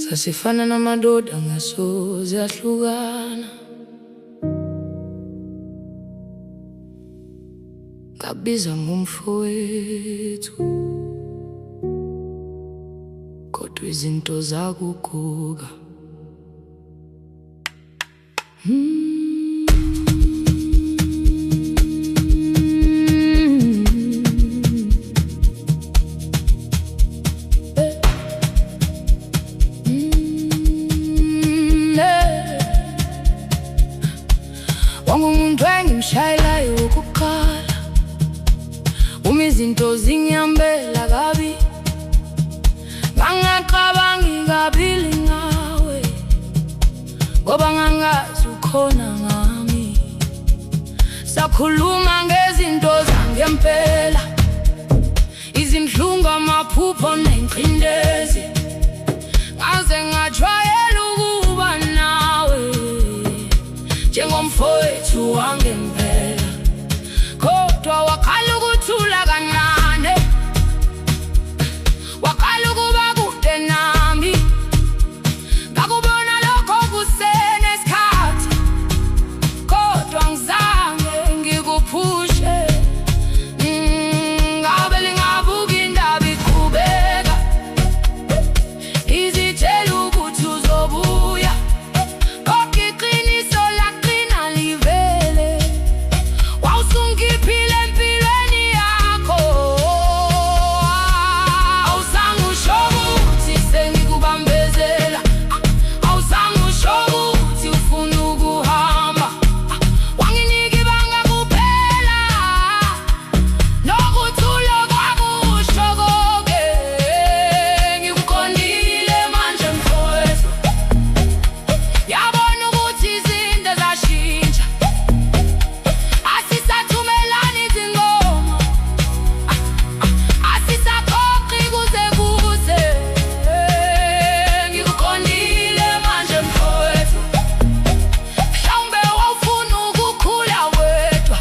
Sasifana namadoda ngasoze ahlukana, ngabiza ngumfowethu, kodwa izinto zakuguga. Wangumuntu engimshayelayo wokuqala, izinto zinyambela kabi, ngangacabangi kabili ngawe, ngoba ngangazi ukhona ngami. Sakhuluma ngezinto zangempela, izindlungu, amaphupho nengcindezi, ngaze ngajwayela ukuba nawe njengomfowethu wangempela. Kodwa wakhala ukuthula kancane, wakhala ukuba kude nami. Ngakubona lokho kusenesikhathi, kodwa ngizange ngikuphushe. Ngabe lingabuka indaba iqhubeka, izitshela ukuthi uzobuya, kodwa iqiniso laqina livele. Wawusungiphile empilweni yakho, awuzange usho ukuthi sengikubambezela, awuzange usho ukuthi ufuna ukuhamba. Wanginika ibanga kuphela, nokuthula kwakusho konke. Ngikuqondile manje mfowethu, yabona ukuthi izinto zashintsha. Asisathumelani izingoma, asisaxoxi kuze kuze. Ngikuqondile manje mfowethu, mhlawumbe wawufuna ukukhula wedwa,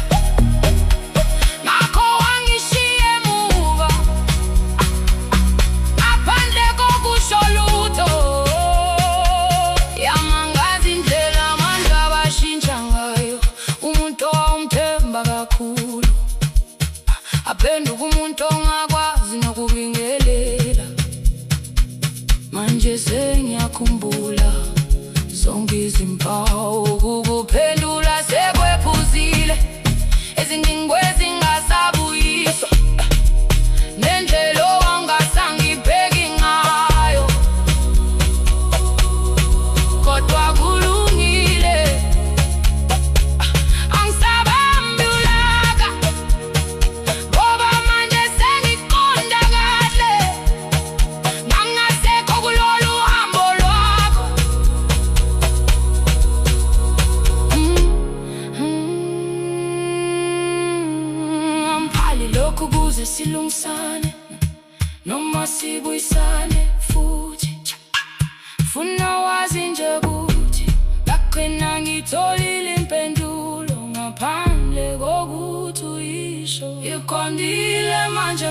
ngakho wangishiya emuva, ngaphandle kokusho lutho. Yamangaza indlela abantu abashintsha ngayo. Umuntu owawumthemba kakhulu aphenduka umuntu ongakwazi nokubingelela. Manje sengiyakhumbula zonke izimpawu, ukukuphendula sekwephuzile, eziningi ezingasabuyiswa, nendlela owangasangibheki ngayo, kodwa kulungile. Angisabambi ulaka, ngoba manje sengiqonda kahle, ngangasekho kulolu hambo lwakho. Ngamphali lokhu kuze silungisane, noma sibuyisane futhi. Funa wazi nje ukuthi ngagcina ngitholile impendulo, ngaphandle kokuthi uyisho. Ngiqondile manje